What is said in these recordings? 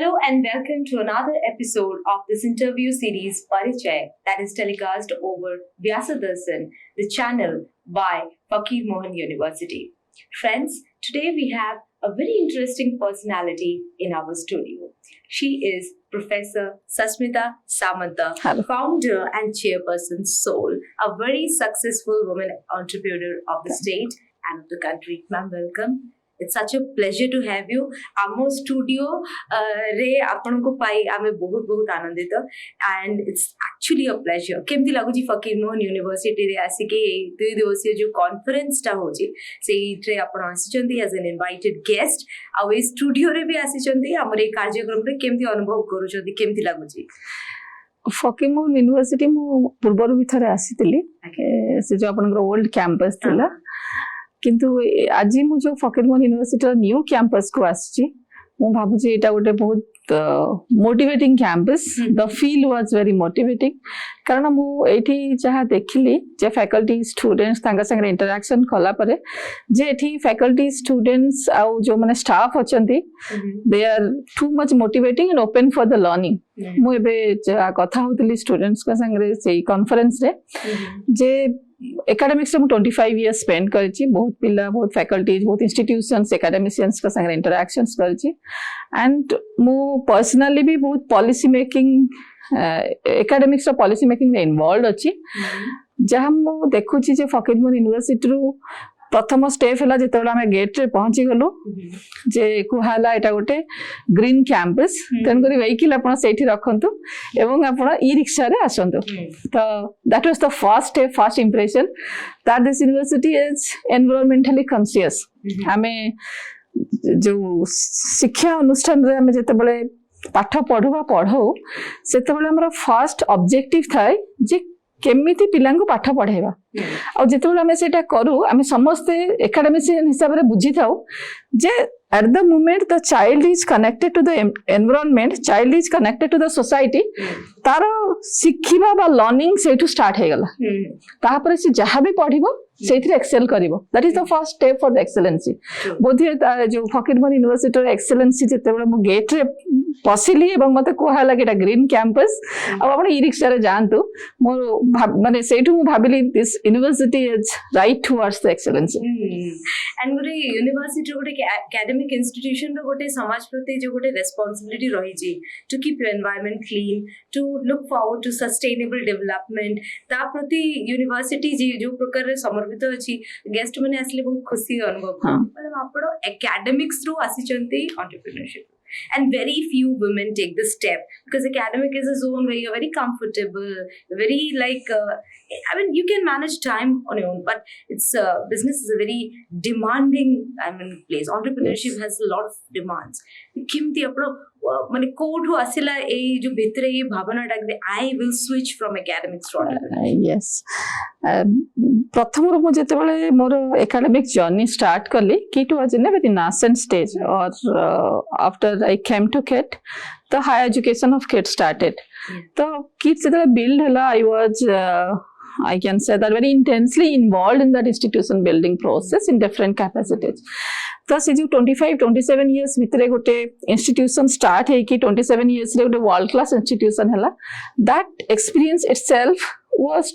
Hello and welcome to another episode of this interview series Parichaya that is telecast over Vyasadarsan, the channel by Fakir Mohan University. Friends, today we have a very interesting personality in our studio. She is Professor Sasmita Samanta, founder and chairperson Soul, a very successful woman entrepreneur of the state and of the country. Ma'am, welcome. It's such a pleasure to have you. Our studio re apanko pai ame बहुत आनंदित and it's actually a pleasure. केमती लागुची फकीर Mohan university रे आसिके 2 दिवसीय जो conference टा होची सेही ट्रे आपण आसीचंती एज एन इनवाइटेड गेस्ट आ ए स्टूडियो रे भी आसीचंती हमर ए कार्यक्रम रे केमती अनुभव करूचंती केमती लागुची फकीर मोहन यूनिवर्सिटी मु पूर्वर भी थरे आसीतिली से जो आपनकर ओल्ड कैंपस थिला किंतु आज मु जो Fakir Mohan university new campus को आसी मु भाबुची एटा गोटे बहुत motivating campus the feel was very motivating कारण मु एठी जहा देखिली जे फैकल्टी स्टूडेंट्स तांगा संगे इंटरैक्शन कला परे जे एठी फैकल्टी स्टूडेंट्स आ जो माने स्टाफ अछंती they are too much motivating and open for the learning मु एबे कथा होतली स्टूडेंट्स का संगे से कॉन्फ्रेंस रे जे एकेडमिक्स में 25 इयर्स स्पेंड करची बहुत पिला बहुत फैकल्टीज बहुत इंस्टीट्यूशंस एकेडमिशियंस का संगे इंटरैक्शंस करची एंड मु पर्सनली भी बहुत पॉलिसी मेकिंग एकेडमिक्स रो पॉलिसी मेकिंग में इन्वॉल्व अछि जहां मु देखुची जे फकीर मोहन यूनिवर्सिटी रो प्रथम स्टेप हला जेतबेला हम गेट रे पहुंची गलो जे कुहाला एटा गोटे ग्रीन कैंपस तन करी व्हीकल आपण सेठी रखंतु एवं आपण ई रिक्शा रे आसंतु तो that was the first step first impression that this university is environmentally conscious हमें जो शिक्षा अनुष्ठान रे हम जेतबेले पाठ पढो सेतबेले हमर फर्स्ट ऑब्जेक्टिव थाए जे केमिति पिलांको पाठ पढाइबा आ जेतेबेला हमें सेटा करू हमें समस्त एकेडमिशियन हिसाब रे बुझी थाउ जे at the moment the child is connected to the environment child is connected to the society तारो सिखिबा बा लर्निंग सेटू स्टार्ट हे गला ता पर से जहां भी पढिबो सेथि एक्सेल करिवो that is the first step for the excellency बोधि जो फकीर मोहन यूनिवर्सिटी रे एक्सेलेंसी जेतेबेला मु गेट रे पसिली एवं मते कोहा लागेटा ग्रीन कैंपस अब आपण ई रिक्शा रे जानतु मो माने सेठू मु भाबिली this university is right towards the excellency and गोटे यूनिवर्सिटी गोटे एकेडमिक इंस्टीट्यूशन रो गोटे समाज प्रति जो गोटे रिस्पांसिबिलिटी रही छी to keep your environment clean to look forward to sustainable development ता प्रति यूनिवर्सिटी जी जो प्रकार रे समर्पित अछि गेस्ट माने आसले बहुत खुशी अनुभव मतलब आपण एकेडमिक्स रो आसीचंती entrepreneurship and very few women take this step because academic is a zone where you're very comfortable, very like I mean you can manage time on your own, but it's business is a very demanding place. Entrepreneurship has a lot of demands. किमती आपण माने कोठो आसिला ए जो भितरे ए भावना टाक I will switch from academics to yes प्रथम रो मु जेतेबेले मोर एकेडमिक जर्नी स्टार्ट करली कि it was in a very nascent stage और after I came to KIIT the higher education of KIIT started तो किड्स जेतेबेले बिल्ड हला I was I can say that very intensely involved in that institution building process in different capacities. तो से जो 25-27 years भितरे गोटे institution start है कि 27 years रे गोटे world class institution हला that experience itself was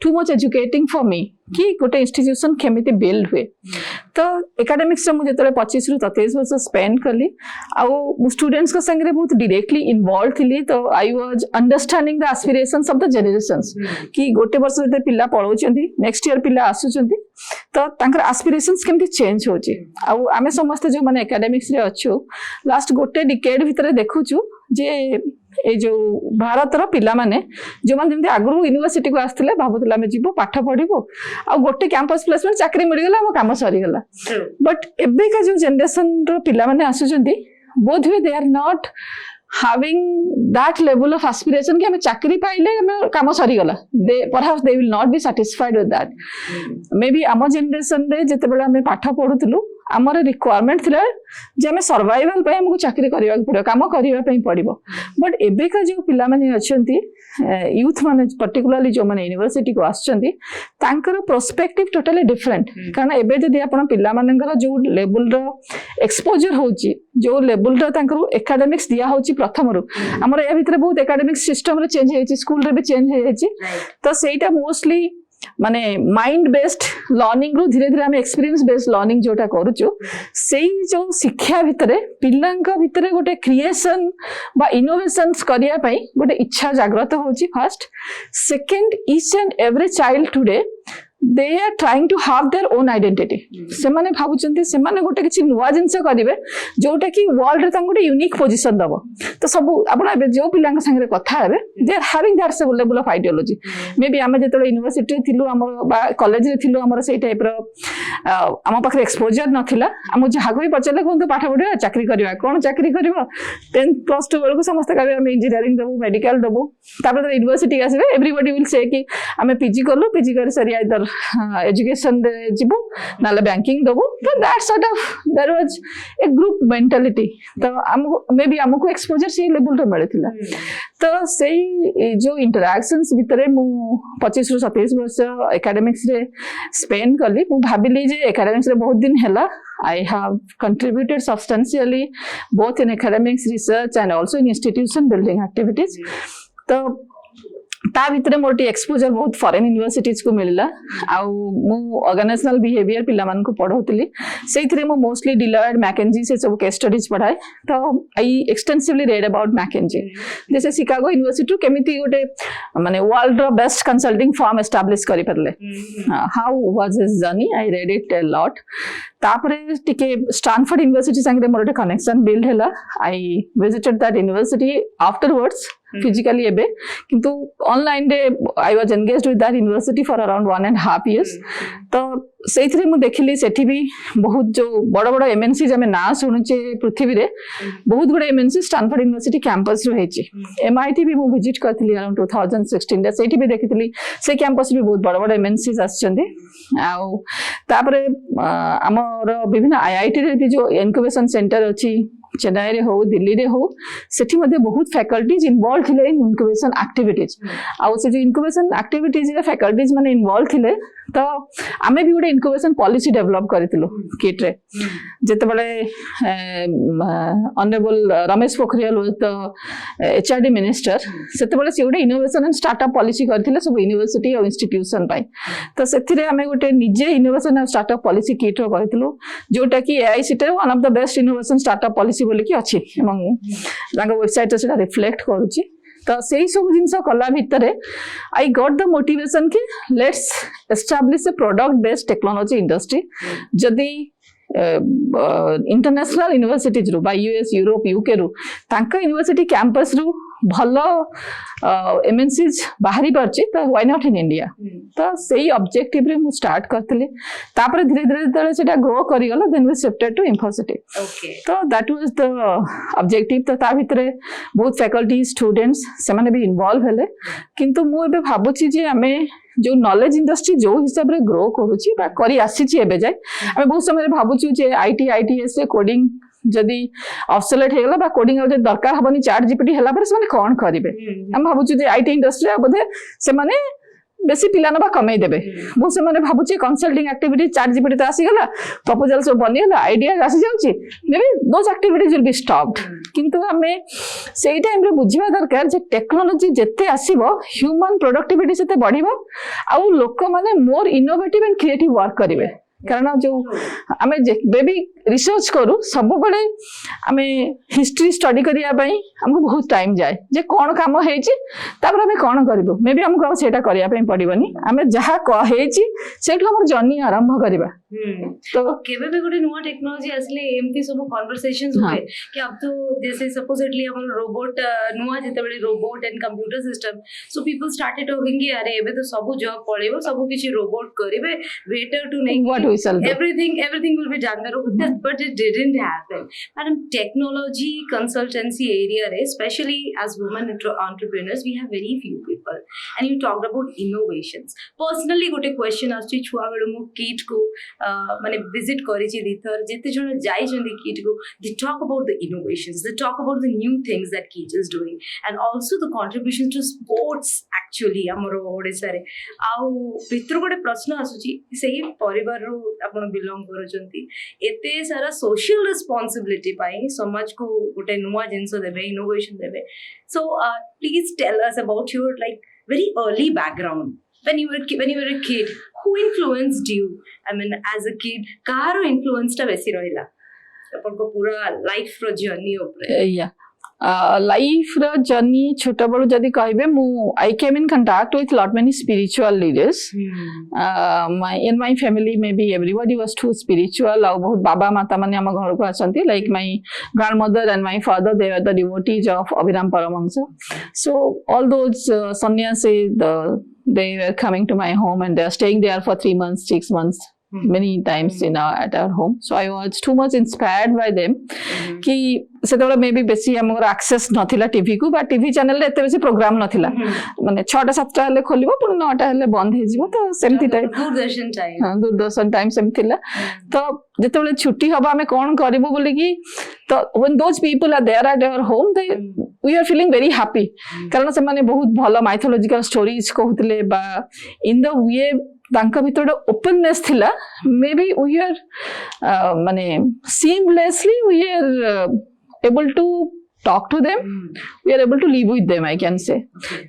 too much educating for me कि गोटे institution केमिति build हुए तो academics रे मु जेतले 25 रु 23 वर्ष स्पेंड करली आ स्टूडेंट्स का संग रे बहुत डायरेक्टली इन्वॉल्व थिली तो I was understanding the aspirations of the generations कि गोटे वर्ष रे पिला पढौचंती नेक्स्ट ईयर पिला आसुचंती तो तांकर एस्पिरेशंस केमिति चेंज होची आ आमे समस्त जो माने एकेडमिक्स रे अछु लास्ट गोटे डिकेड भितरे देखुछु जे ए जो भारत रो पिला माने जो माने जेमति आगु यूनिवर्सिटी को आस्थिले भाबुतला मे जीवो पाठ पढिबो आ गोटे कैंपस प्लेसमेंट चाकरी मिल गेला हम काम सरी गेला बट एबे का जो जनरेशन रो पिला माने आसुचंती both way they are not having that level of aspiration कि हमें चाकरी पाइले हमें काम सरी गला they perhaps they will not be satisfied with that maybe आम जनरेशन रे जेतेबेला हमें पाठ पढुतलु आमर रिक्वायरमेंट थिला जे आमे सर्वाइवल पे हमको चाकरी करबा पड़ो काम करबा पे पड़िबो बट एबे का जो पिला माने अछंती यूथ माने पर्टिकुलरली जो माने यूनिवर्सिटी को आछंती तांकर पर्सपेक्टिव टोटली डिफरेंट कारण एबे जदी आपण पिला मानकर जो लेवल रो एक्सपोजर होची जो लेवल रो तांकर एकेडमिक्स दिया होची प्रथम रो हमर ए भितर बहुत एकेडमिक्स सिस्टम रे चेंज हेची स्कूल रे भी चेंज हेची तो सेटा मोस्टली माने माइंड बेस्ड लर्निंग रो धीरे धीरे हम एक्सपीरियंस बेस्ड लर्निंग जोटा करूछु सेई जो शिक्षा भितरे पिल्लांका भितरे गोटे क्रिएशन बा इनोवेशंस करिया पई गोटे इच्छा जागृत होची first second each and every child today they are trying to have their own identity से माने भाबुचंती से माने गोटे किछि नुवा जिंस करिवे जोटा कि वर्ल्ड रे तांको गोटे यूनिक पोजीशन दबो तो सब आपण एबे जो पिलांक संगे कथा हेबे दे आर हैविंग दैट से level of ideology may be आमे जेतले यूनिवर्सिटी थिलु हमर बा कॉलेज रे थिलु हमर सेई टाइप रो आम पाखरे एक्सपोजर नथिला हम जहाको भी पचले कोन तो पाठ पढिया चाकरी करबा कोन चाकरी करबो 10 प्लस 2 बेलको समस्त कहबे हम इंजीनियरिंग दबो मेडिकल दबो तापर यूनिवर्सिटी आसीबे एवरीबॉडी विल से कि आमे पीजी करलो पीजी कर सरी आइदर एजुकेशन जीवो ना बैंकिंग दबो तो that sort of their was a group mentality तो मे बी हमको एक्सपोजर से लेवल रे मिलथिला तो सेई जो इंटरैक्शंस भितरे मु 25 रु 27 वर्ष एकेडमिक्स रे स्पेंड करली मु भाबिली जे एकेडमिक्स रे बहुत दिन हैला I have contributed substantially both in academics research and also in institution building activities तो ता भितरे मोर टी एक्सपोजर बहुत फॉरेन यूनिवर्सिटीज को मिलला आ मु ऑर्गेनाइजेशनल बिहेवियर पिला मान को पढौतली सेइथरे मु मोस्टली डिलॉयट मैकेंजी से सब केस स्टडीज पढाए तो आई एक्सटेंसिवली रेड अबाउट मैकेंजी जैसे शिकागो यूनिवर्सिटी केमिति गोटे माने वर्ल्ड रो बेस्ट कंसल्टिंग फर्म एस्टैब्लिश करि परले how was his journey I read it a lot तापरे टिके स्टैनफोर्ड यूनिवर्सिटी संगे मोर एक कनेक्शन बिल्ड हैला I visited that university afterwards physically ebe kintu online re I was engaged with that university for around 1.5 years तो सेइथरे मु देखिली सेठी भी बहुत जो बड़ बड़ एमएनसी जमे ना सुनुचे पृथ्वी रे बहुत बड़ एमएनसी स्टैनफोर्ड यूनिवर्सिटी कैंपस रो हेची एमआईटी भी मु विजिट करथिली अराउंड 2016 रे सेठी भी देखितली से कैंपस भी बहुत बड़ बड़ एमएनसी आछचंदी आ तापरे हमर विभिन्न आईआईटी रे भी जो इनक्यूबेशन सेंटर अछि चेन्नई रे हो दिल्ली रे हो सेठी मध्ये बहुत फैकल्टीज इन्वॉल्व थिले इन इनक्यूबेशन एक्टिविटीज आ से जो इनक्यूबेशन एक्टिविटीज रे फैकल्टीज माने इन्वॉल्व थिले तो आमे भी गोटे इनक्यूबेशन पॉलिसी डेवलप करथिलो किट रे जेते बळे honourable Ramesh Pokhriyal was the HRD minister सेते बळे से गोटे इनोवेशन एंड स्टार्टअप पॉलिसी करथिले सब यूनिवर्सिटी और इंस्टीट्यूशन पाई तो सेथिरे आमे गोटे निजे innovation and startup policy KIIT रो करथिलो जोटा कि AICTE one of the best innovation startup policy बोली कि अछि एवं तांका वेबसाइट से रिफ्लेक्ट करूची तो सेही सब जिंस कला भितरे आई गॉट द मोटिवेशन कि let's establish A product based technology industry जदी इंटरनेशनल यूनिवर्सिटीज रु बा यूएस यूरोप यूके रु तांका यूनिवर्सिटी कैंपस रु भलो एमएनसीज बाहरी परची तो व्हाई नॉट इन इंडिया तो सेही ऑब्जेक्टिव रे मु स्टार्ट करथले तापर धीरे धीरे तळे सेटा ग्रो करि गला then we shifted to Infocity okay तो दैट वाज द ऑब्जेक्टिव तो ता भितरे बहुत फैकल्टी स्टूडेंट्स से माने भी इन्वॉल्व हेले किंतु मु एबे भाबुची जे हमें जो नॉलेज इंडस्ट्री जो हिसाब रे ग्रो करूची बा करी आसीची एबे जाय हमें बहुत समय भाबुची जे आईटी आईटीएस रे कोडिंग जदी ऑब्सोलेट हेगला बा कोडिंग आ दरकार हबनी चैट जीपीटी हेला पर से माने कोन करिवे हम भाबुची जे आईटी इंडस्ट्री बोधे से माने बेसी पिला नबा कमाई देबे मु से माने भाबुची कंसल्टिंग एक्टिविटी चैट जीपीटी त आसी गला प्रपोजल सब बनी गला आईडिया आसी जाउची may be those activities will be stopped किंतु हमें सेई टाइम रे बुझिबा दरकार जे टेक्नोलॉजी जत्ते आसीबो ह्यूमन प्रोडक्टिविटी सेते बढ़िबो आ लोक माने मोर इनोवेटिव एंड क्रिएटिव वर्क करिवे कारण जो आमे बेबी रिसर्च करू सब बड़े आमे हिस्ट्री स्टडी करिया पई हमको बहुत टाइम जाए जे कोन काम हेची तापर हमें कोन करबो मे बी हमको सेटा करिया पई पड़िबनी हमें जहा हेची सेठो हमर जर्नी आरंभ करबा तो केबे भी गोटे नुवा टेक्नोलॉजी असले एमती सब कन्वर्सेशंस होय कि अब तो जैसे सपोजिटली हमर रोबोट नुवा जते बेले robot and computer system so people started talking कि अरे एबे तो सब जॉब पळेबो सब किछि रोबोट करिवे वेटर टू नहीं everything will be done by robot but it didn't happen madam technology consultancy area especially as women entrepreneurs we have very few people and you talked about innovations personally gote question aschi chua belu mu kit ko माने visit करिछि दिथर जेते जण जाइछन्ती किट को they talk about the innovations they talk about the new things that KIIT is doing and also the contribution to sports actually हमर ओडिसा रे आउ भितर गोटे प्रश्न आसुची सेही परिवार रो आपण बिलोंग करछन्ती एते सारा सोशल रिस्पांसिबिलिटी पाई समाज को गोटे नुवा जिंस देबे इनोवेशन देबे so please tell us about your like very early background when you were a kid who influenced you I mean as a kid karo influence ta besi rahila अपन को पूरा life रो journey ऊपर या life रो journey छोटा बड़ जदी कहबे मु I came in contact with lot many spiritual leaders in my family maybe everybody was too spiritual au bahut baba mata mane am ghar ko asanti like my grandmother and my father they were the devotees of Abhiram Paramahansa so all those sannyasi they were coming to my home and they are staying there for 3 months 6 months many times at our home so I was too much inspired by them कि सेतबेला may be बेसी हमर access नथिला TV को बा TV channel रे एते बेसी programme नथिला माने 6टा 7टा हेले खोलिबो पुनी 9टा हेले बंद हे जिवो तो सेमती टाइप दूरदर्शन टाइम सेमथिला तो जेतेबेले छुट्टी हबा हमें कोन करबो बोले कि तो when those people are there at our home we are feeling very happy कारण से माने बहुत भलो माइथोलॉजिकल स्टोरीज कहउतले बा इन द वे तांका भितर ओपननेस थिला मे बी वी आर माने seamlessly we are able to talk to them we are able to live with them I can say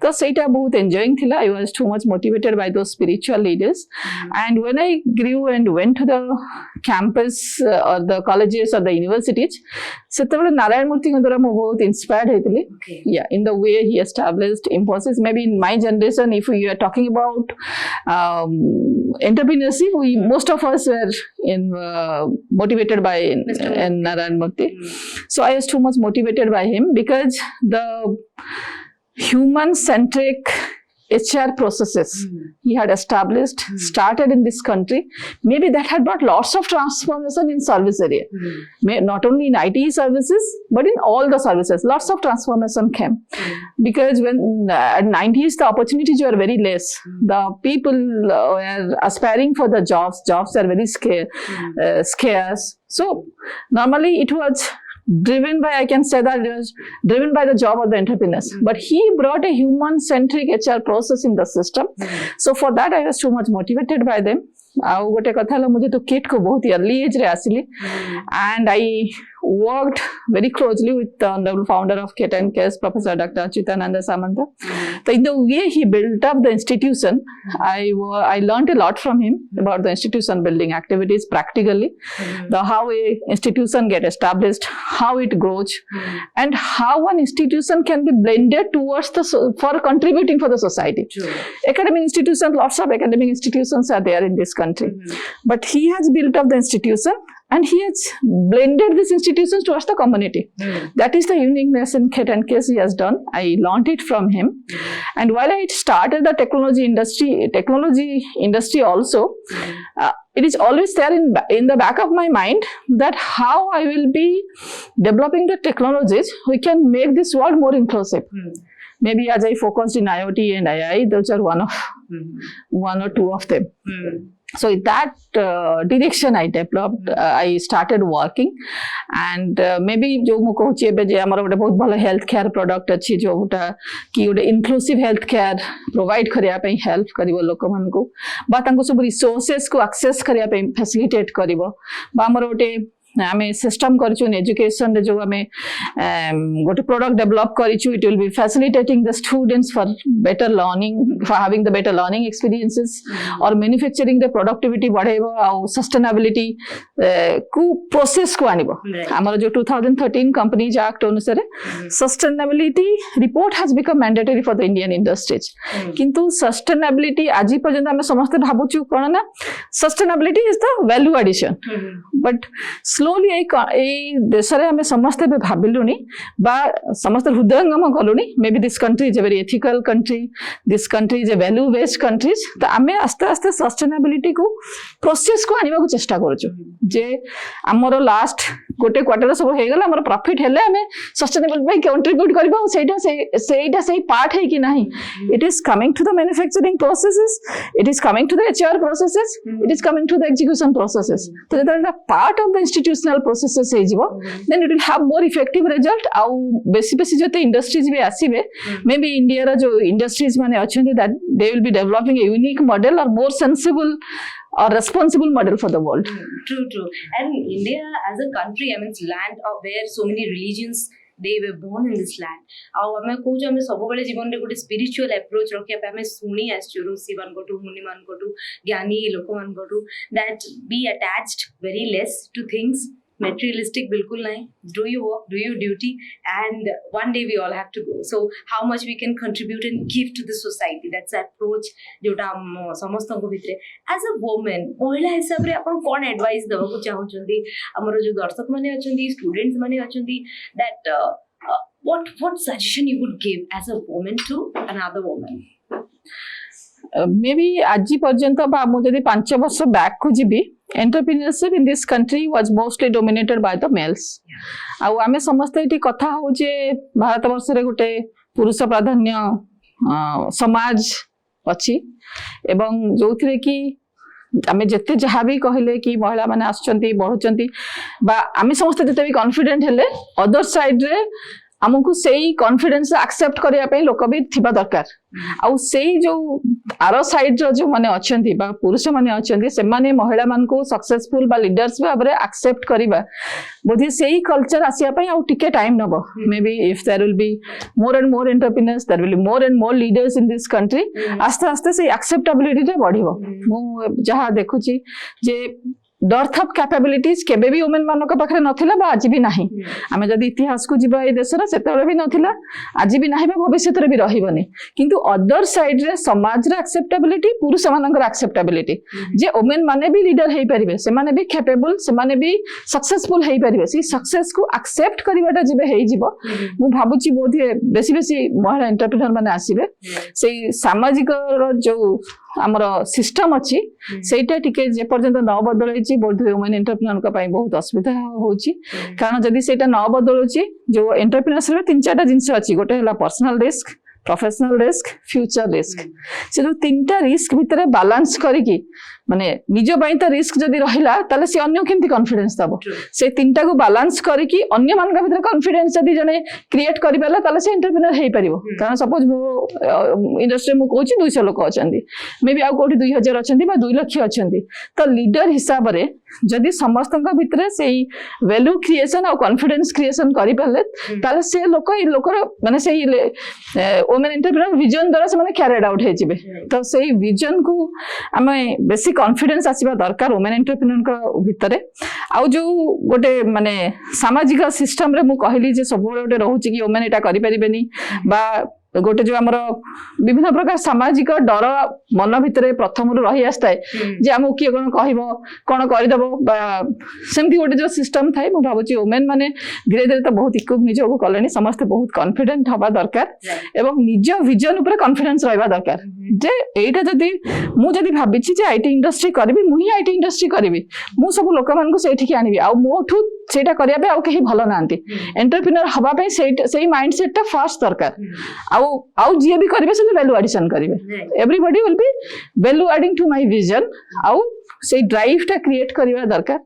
so seita bahut enjoying thila I was too much motivated by those spiritual leaders and when I grew and went to the campus or the colleges or the universities setabale Narayan Murthy ndara mo bahut inspired hoitili yeah in the way he established Infosys maybe in my generation if we are talking about entrepreneurship most of us were motivated by Narayan Murthy so I was too much motivated by him because the human centric HR processes he had established started in this country maybe that had brought lots of transformation in service area not only in IT services but in all the services lots of transformation came because when at 90s the opportunities were very less the people were aspiring for the jobs are very scarce so normally it was driven by I can say that it was driven by the job of the entrepreneurs but he brought a human centric HR process in the system so for that I was too much motivated by them आउ गोटे कथा हला मुझे तो kit को बहुत early age रे आसिली and I worked very closely with the honorable founder of KIT and KS, Professor Dr. Sasmita Samanta. So in the way he built up the institution, I learned a lot from him about the institution building activities practically, how a institution get established, how it grows, and how one institution can be blended towards for contributing for the society. Academic institutions, lots of academic institutions are there in this country, but he has built up the institution and he has blended these institutions towards the community. That is the uniqueness in KIT and KS he has done. I learned it from him. And while I started the technology industry also, it is always there in the back of my mind that how I will be developing the technologies we can make this world more inclusive. Maybe as I focused in IoT and AI, those are one or two of them. So in that direction I developed, I started working, and maybe जो मु कहूची एबे जे हमर गोटे बहुत भलो health care product अछि जोटा कि गोटे इंक्लूसिव हेल्थ केयर प्रोवाइड करिया पई हेल्प करिवो लोक मन को बा तांको सब रिसोर्सेस को एक्सेस करिया पई फैसिलिटेट करिवो बा हमर गोटे आमे सिस्टम करछु इन एजुकेशन रे जो आमे गोटे प्रोडक्ट डेवलप करिछु it will be facilitating the students for better learning for having the better learning experiences और मैन्युफैक्चरिंग द प्रोडक्टिविटी बढ़ाइबो आ सस्टेनेबिलिटी को प्रोसेस को आनिबो हमर जो 2013 कंपनीज एक्ट अनुसार sustainability report has become mandatory for the Indian industries किंतु सस्टेनेबिलिटी आजि पर्यंत हम समस्त भाबुछु कोन ना sustainability is the value addition but slowly ए देश रे हमें समस्त भाविलुनी बा समस्त हृदयंगम कलुनी may be this country is a very ethical country, this country is a value based countries. तो आमे आस्ते आस्ते सस्टेनेबिलिटी को प्रोसेस को आनिबा को चेष्टा करछु जे हमरो लास्ट गोटे क्वार्टर सब हे गेला हमरो प्रॉफिट हेले हमें सस्टेनेबल बाय कंट्रीब्यूट करबा सेटा सही पार्ट है कि नहीं। It is coming to the manufacturing processes, it is coming to the HR processes, it is coming to the execution processes. तो जेता part of the institutional processes हे जिवो then it will have more effective result. आउ बेसी जते industries भी आसीबे may be India रा जो इंडस्ट्रीज माने अछंती that they will be developing a unique model और more sensible or responsible model for the world. True. And India as a country, I mean, it's land of where so many religions they were born in this land. ଆଉ ଆମେ କହୁଛୁ ଆମେ ସବୁବେଳେ ଜୀବନରେ ଗୋଟେ spiritual approach ରଖିବା ପାଇଁ ଆମେ ଶୁଣି ଆସିଛୁ ଋଷି ମାନଙ୍କଠୁ, ମୁନି ମାନଙ୍କଠୁ, ଜ୍ଞାନୀ ଲୋକମାନଙ୍କଠୁ that be attached very less to things. Materialistic bilkul nahi. Do your work, do your duty, and one day we all have to go. So how much we can contribute and give to the society, that's the approach jota samastonko bhitre as a woman mahila hisab re apan kon advice deba ku chahuchandi amaro jo darshak mane achandi, students mane achandi, that what suggestion you would give as a woman to another woman? May be आज पर्यंत बा मु जदी 5 वर्ष back को GB entrepreneurship in this country was mostly dominated by the mails. आउ आमे समस्त एठी कथा हो जे भारत वर्ष रे गोटे पुरुष प्राधान्य समाज अछि एवं जोथिरे कि आमे जते जहा भी कहले कि महिला माने आछंती बढ़ुचंती बा आमे समस्त जते भी कॉन्फिडेंट हेले अदर साइड रे हमको सेही कॉन्फिडेंस एक्सेप्ट करिया पे लोक भी थिबा दरकार। आउ सेही जो आरो साइड जो माने अछंती बा पुरुष माने अछंती से माने महिला मान को सक्सेसफुल बा लीडर्स भाबरे एक्सेप्ट करिबा बोधि सेही कल्चर आसिया पे आउ टिके टाइम नबो। May be if there will be more and more entrepreneurs, there will be more and more leaders in this country, आस्ते आस्ते से एक्सेप्टेबिलिटी रे बढ़िबो। मु जहा देखुची जे डर्थ ऑफ कैपेबिलिटीज केबे भी वुमेन मानक पाखरे नथिला बा आज भी नाही। आमे जदी इतिहास को जिबा ए देशरा सेतेबे भी नथिला, आज भी नाही बा भविष्य रे भी रहिबनी। किंतु अदर साइड रे समाज रे एक्सेप्टेबिलिटी, पुरुष मानकर एक्सेप्टेबिलिटी जे वुमेन माने भी लीडर हेई परिबे, से माने भी कैपेबल, से माने भी सक्सेसफुल हेई परिबे, सी सक्सेस को एक्सेप्ट करिवाटा जिबे हेई जिवो। मु भाबुची बोधे बेसी महिला एंटरप्रेन्योर माने आसीबे सेई सामाजिक जो हमर सिस्टम अछि सेटा टिके जे पर्यंत न बदलैछि बोध वुमेन एंटरप्रेन्योर का पाई बहुत असुविधा होछि। कारण जदी सेटा न बदलुछि जो एंटरप्रेन्योरशिप रे 3-4टा जिंस अछि, गोटे हला personal risk, professional risk, future risk. से जो 3टा रिस्क भितरे बैलेंस करिकि माने निजो पई त रिस्क जदी रहिला ताले से अन्य केमति कॉन्फिडेंस दबो, से 3टा को बैलेंस करिकि अन्य मान का भितरे कॉन्फिडेंस जदी जने क्रिएट करि पाला ताले से एंटरप्रेन्योर हेई परिबो। कारण सपोज मो इंडस्ट्री मु कहूची 200 लोक अछंती, मे बी आ कोठी 2000 अछंती बा 2 लाख अछंती, तो लीडर हिसाब रे जदी समस्त भितरे सेही वैल्यू क्रिएशन और कॉन्फिडेंस क्रिएशन करि पाले ताले से लोक माने सेही वुमेन एंटरप्रेन्योर विजन द्वारा से माने कैरिड आउट हे जिबे। तो सेही विजन को हमें बेसी कॉन्फिडेंस आसीबा दरकार वुमेन एंटरप्रेन्योर का भितरे। आउ जो गोटे माने सामाजिक सिस्टम रे मु कहली जे सब गोटे रहउची कि वुमेन एटा करि परिबेनी बा गोटे जो आमर विभिन्न प्रकार सामाजिक डर मन भितर प्रथम रही आसए जे आमको किए कौन कह करदेव सेमती गोटे जो सिस्टम थाए मुझे भावुँ वुमेन मैंने धीरे धीरे तो बहुत इक्विप निजक कले समस्ते बहुत कॉन्फिडेंट हवा दरकार एवं निज विजन उपर कॉन्फिडेंस रहा दरकार जे एटा जदि मुझे भावी आईटी इंडस्ट्री करी मुझे आईटी इंडस्ट्री करी मु सब लोक मानक आनी मोठू से कहीं भल ना एंटरप्रेन्योर हवाई से माइंड सेट फास्ट दरकार आउ जी भी करेंगे से वैल्यू एडिशन करेंगे everybody will be value adding to my vision आउ से ड्राइव टा क्रिएट करवा दरकार।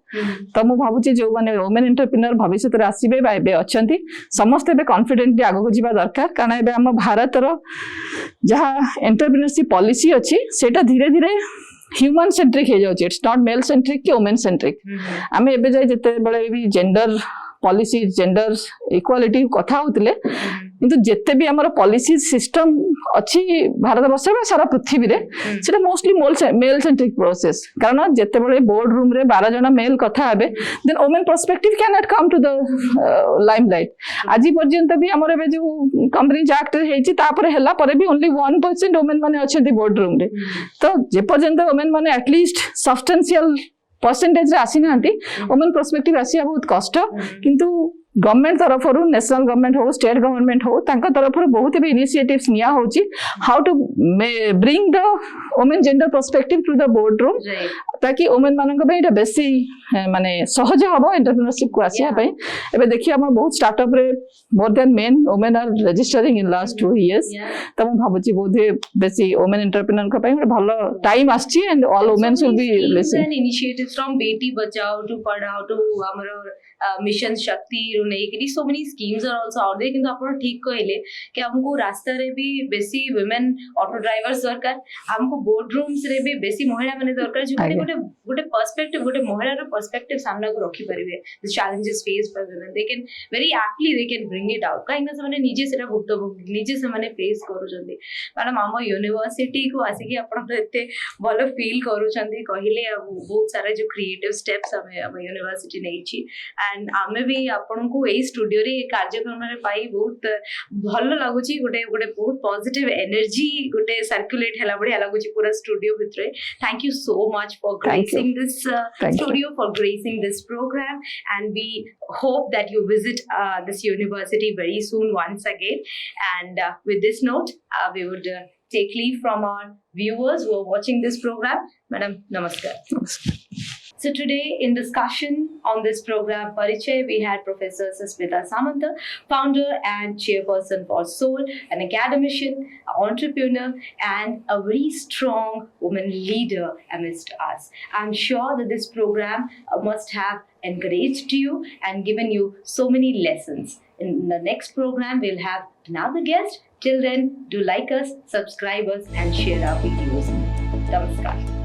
तो मुझे भावुँ जो मैंने वुमेन एंटरप्रेन्योर भविष्य में आसबे अच्छा समस्त कॉन्फिडेंटली आगक जावा दरकार कारण एबे आम भारतर जहाँ एंटरप्रेन्योरशिप पॉलिसी अच्छी सेटा धीरे धीरे ह्यूमन सेंट्रिक हो जाउछि इट्स नॉट मेल सेंट्रिक कि वुमेन सेंट्रिक आमे एबे जाय जते बेले भी जेंडर पॉलिसी जेंडर इक्वालिटी कथा होतिले किंतु जेते भी हमर पॉलिसी सिस्टम अछि भारत वर्ष में सारा पृथ्वी रे सेटा मोस्टली मेल सेंट्रिक प्रोसेस कारण जेते बेले बोर्ड रूम रे 12 जन मेल कथा हेबे then women perspective can not come to the limelight आज पर्यंत भी हमर एबे जो कंपनी एक्ट हेछि तापर हैला पर भी ओनली 1% वुमेन माने अछंती बोर्ड रूम रे तो जे पर्यंत वुमेन माने एटलीस्ट सब्सटेंशियल परसेंटेज रे आसी नांती वुमेन पर्सपेक्टिव आसिया बहुत कष्ट किंतु गवर्नमेंट तरफ नेशनल गवर्नमेंट हो स्टेट गवर्नमेंट हो तांका तरफ बहुत भी इनिशिएटिव्स निया होची how to bring the women gender perspective to the board room ताकि वुमेन मानक पे एटा बेसी माने सहज हबो एंटरप्रेन्योरशिप को आसिया पे एबे देखि हम बहुत स्टार्टअप रे more than men women are registering in last 2 years त हम भाबुची बहुत बेसी वुमेन एंटरप्रेन्योर का पे भलो टाइम आछि and all women should be listening initiatives from Beti Bachao to Padhao to हमर मिशन शक्ति नहीं so many schemes are also out there किंतु आपण ठीक कहले कि हमको रास्ता रे भी बेसी वुमेन ऑटो ड्राइवर्स दरकार हमको बोर्ड रूम्स रे भी बेसी महिला माने दरकार जो गोटे गोटे पर्सपेक्टिव गोटे महिला रो पर्सपेक्टिव सामना को रखी परिबे the challenges face by women they can very aptly they can bring it out काहे ना से माने निजे सेटा भुक्तभोगी निजे से माने फेस करू जंदी मैडम हम यूनिवर्सिटी को आसी कि आपण तो एते भलो फील करू जंदी कहिले बहुत सारा जो क्रिएटिव स्टेप्स हम यूनिवर्सिटी नै छी एंड आमे भी आपन को ए स्टूडियो रे कार्यक्रम रे पाई बहुत भल लागुची गोटे गोटे बहुत पॉजिटिव एनर्जी गोटे सर्कुलेट हला बढ़िया लागुची पूरा स्टूडियो भितरे thank you so much for gracing this studio for gracing this program and we hope that you visit this university very soon once again and with this note we would take leave from our viewers who are watching this program. Madam, namaskar. So today in discussion on this program Parichaya, we had Professor Sasmita Samanta, founder and chairperson for Soul, an academician, an entrepreneur and a very strong woman leader amidst us. I'm sure that this program must have encouraged you and given you so many lessons. In the next program we'll have another guest. Till then, do like us, subscribe us and share our videos. Namaskar.